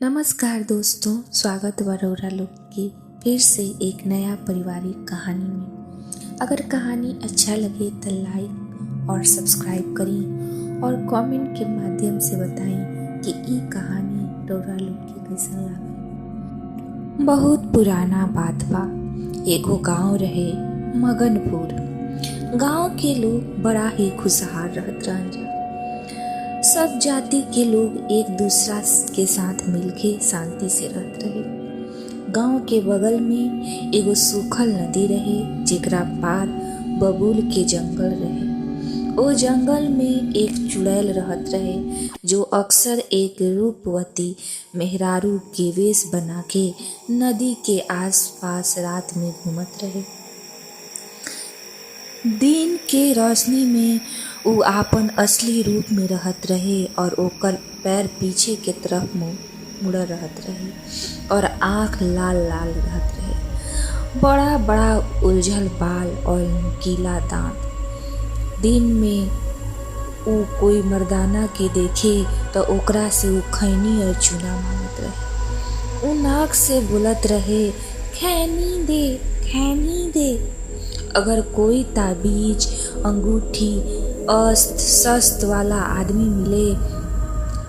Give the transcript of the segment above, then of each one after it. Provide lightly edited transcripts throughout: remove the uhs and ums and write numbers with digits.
नमस्कार दोस्तों, स्वागत बा रउरा लोग की फिर से एक नया पारिवारिक कहानी में। अगर कहानी अच्छा लगे तो लाइक और सब्सक्राइब करी और कमेंट के माध्यम से बताएं कि ई कहानी रउरा लोग के कैसन लगे। बहुत पुराना बात बा। एगो गांव रहे मगनपुर। गांव के लोग बड़ा ही खुशहाल रहत रहन जा। सब जाति के लोग एक दूसरा के साथ मिलके शांति से रहत रहे। गांव के बगल में एगो सूखल नदी रहे जेकरा पार बबूल के जंगल रहे। ओ जंगल में एक चुड़ैल रहत रहे जो अक्सर एक रूपवती मेहरारू के वेश बना के नदी के आसपास रात में घूमत रहे। दिन के रोशनी में उ आपन असली रूप में रहत रहे और ओकर पैर पीछे के तरफ मुड़ल रहत रहे और आँख लाल लाल रहत रहे। बड़ा बड़ा उलझल बाल और नुकीला दांत। दिन में उ कोई मर्दाना के देखे तो ओकरा से उ खैनी और चूना मांगत रहे। उ नाक से बोलत रहे, खैनी दे, खैनी दे। अगर कोई ताबीज, अंगूठी, अस्त्र शस्त्र वाला आदमी मिले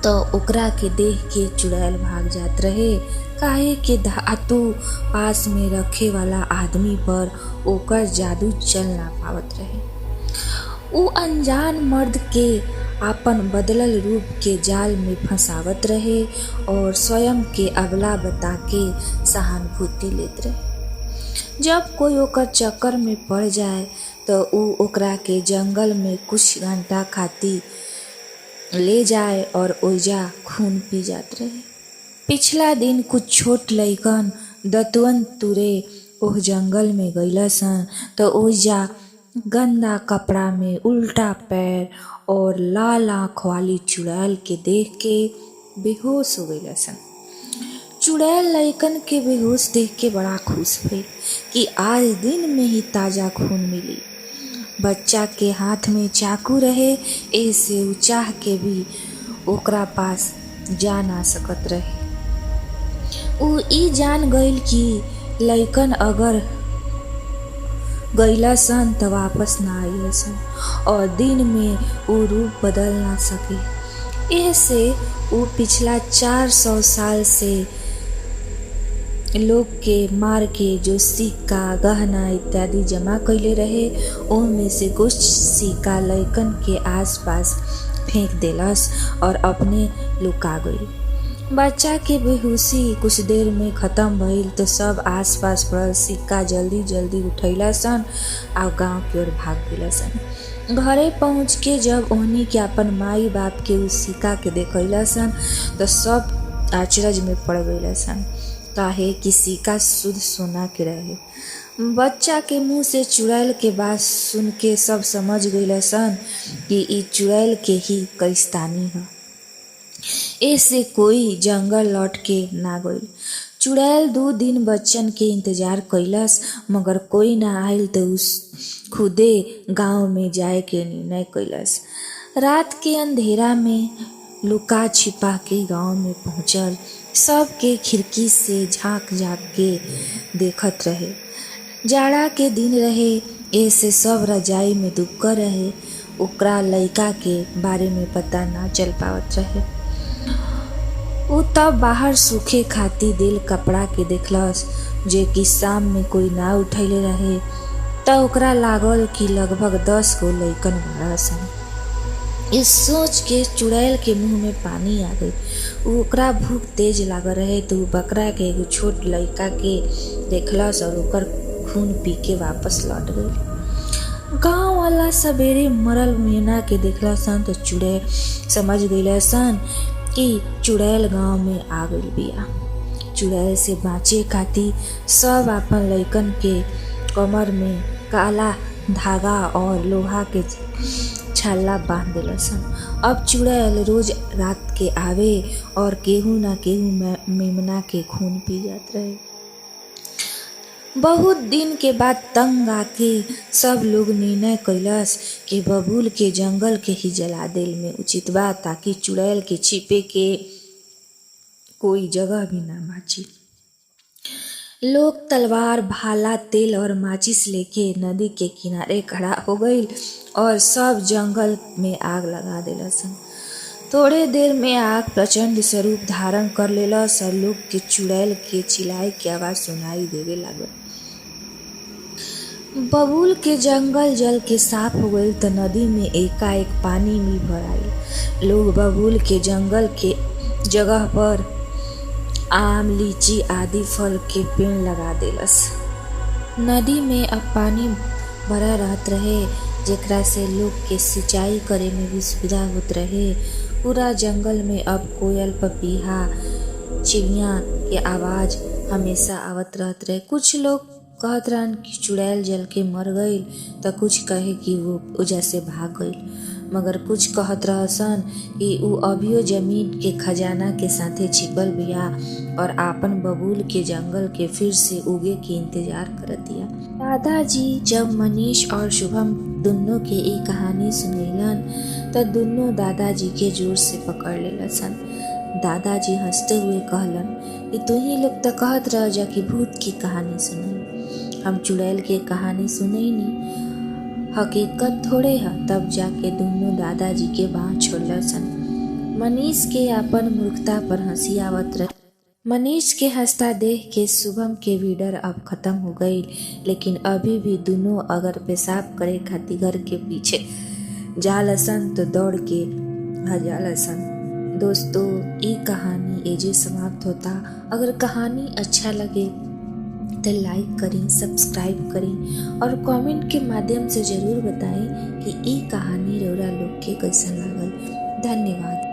तो ओकरा के देख के चुड़ैल भाग जात रहे, काहे के धातु पास में रखे वाला आदमी पर ओकर जादू चल ना पावत रहे। उ अनजान मर्द के आपन बदलल रूप के जाल में फंसावत रहे और स्वयं के अबला बता के सहानुभूति लेत रहे। जब कोई ओकर चक्कर में पड़ जाए तो उ ओकरा के जंगल में कुछ घंटा खातिर ले जाए और ओइजा खून पी जात रहे। पिछला दिन कुछ छोट लइकन दतवन तुरे ओह जंगल में गइलसन तो ओइजा गंदा कपड़ा में उल्टा पैर और लाल आँख वाली चुड़ैल के देख के बेहोश हो गइलसन। चुड़ैल लइकन के बेहोश देख के बड़ा खुश भइल कि आज दिन में ही ताजा खून मिली। बच्चा के हाथ में चाकू रहे, ऐसे उ चाह के भी ओकरा पास जा ना सकत रहे। उ ई जान गइल कि लइकन अगर गइलसन त वापस ना आइलसन और दिन में उ रूप बदल ना सके। ऐसे उ पिछला 400 साल से लोग के मार के जो सिक्का, गहना इत्यादि जमा कइले रहे ओमे से कुछ सिक्का लइकन के आसपास फेंक देलस और अपने लुका गई। बच्चा के बेहोशी कुछ देर में खत्म भइल तो सब आसपास पड़ल सिक्का जल्दी जल्दी उठैलसन और गांव की ओर भाग गइलसन। घरे पहुँच के जब ओहनी के अपन माई बाप के उस सिक्का के देखैलसन तो सब आश्चर्य में पड़ गइलसन, काहे कि सिक्का शुद्ध सोना के रहे। बच्चा के मुंह से चुड़ैल के बात सुन के सब समझ गइलसन कि ई चुड़ैल के ही करिस्तानी ह। ऐसे कोई जंगल लौट के ना गइल। चुड़ैल 2 दिन बच्चन के इंतजार कइलस मगर कोई ना आइल तो उस खुदे गांव में जाए के निर्णय कइलस। रात के अंधेरा में लुका छिपा के गांव में पहुंचल। सब के खिड़की से झांक झांक के देखत रहे। जाड़ा के दिन रहे, ऐसे सब रजाई में दुबकर रहे। ओकरा लइका के बारे में पता ना चल पावत रहे। उ तब बाहर सूखे खातिर दिल कपड़ा के देखलस जे कि शाम में कोई ना उठैले रहे त ओकरा लागल कि लगभग 10 गो लइकन बाड़सन। इस सोच के चुड़ैल के मुंह में पानी आ गई। ओकरा भूख तेज लागल रहे तो बकरा के एगो छोट लइका के देखलस और ओकर खून पी के वापस लौट गई। गांव वाला सवेरे मरल मेना के देखलसन तो चुड़ैल समझ गइलसन कि चुड़ैल गांव में आ गइल बिया। चुड़ैल से बाँचे खातिर सब आपन लइकन के कमर में काला धागा और लोहा के छाला बांध देलसन। अब चुड़ैल रोज रात के आवे और केहू ना केहू मेमना के खून पी जात रहे। बहुत दिन के बाद तंग आके सब लोग निर्णय कइलस कि बबूल के जंगल के ही जला देल में उचित बा ताकि चुड़ैल के छिपे के कोई जगह भी ना बाची। लोग तलवार, भाला, तेल और माचिस लेके नदी के किनारे खड़ा हो गईल और सब जंगल में आग लगा देलसन। थोड़े देर में आग प्रचंड स्वरूप धारण कर लेलस और लोग के चुड़ैल के चिल्लाए के आवाज सुनाई देवे लागल। बबूल के जंगल जल के साफ हो गईल त नदी में एकाएक पानी भी भर आईल। लोग बबूल के जंगल के जगह पर आम, लीची आदि फल के पेड़ लगा देलस। नदी में अब पानी भरा रहत रहे, जेकरा से लोग के सिंचाई करे में भी सुविधा होत रहे। पूरा जंगल में अब कोयल, पपीहा, चिड़िया के आवाज हमेशा आवत रहत रहे। कुछ लोग कहत रहन कि चुड़ैल जल के मर गईल त कुछ कहे कि वो ओजा से भाग गईल, मगर कुछ कहत रहसन कि ऊ अभियो जमीन के खजाना के साथे छिपल बिया और आपन बबूल के जंगल के फिर से उगे के इंतजार करतिया। दादाजी जब मनीष और शुभम दुन्नो के ई कहानी सुनैलन त दुन्नो दादाजी के जोर से पकड़ लेलसन। दादाजी हंसते हुए कहलन कि तुही लोग त कहत रह जा कि भूत की कहानी सुनई, हम चुड़ैल के कहानी सुनैनी, हकीकत थोड़े है। तब जाके दुन्नो दादाजी के बाँह छोड़लसन। मनीष के अपन मूर्खता पर हंसी आवत रहे। मनीष के हंसता देख के शुभम के भी डर अब खत्म हो गई, लेकिन अभी भी दुनों अगर पेशाब करे खातिर घर के पीछे जालसन तो दौड़ के भजालसन। दोस्तों, ये कहानी एजे समाप्त होता। अगर कहानी अच्छा लगे तो लाइक करें, सब्सक्राइब करें और कमेंट के माध्यम से ज़रूर बताएं कि ये कहानी रौरा लोग के कैसन लागल। धन्यवाद।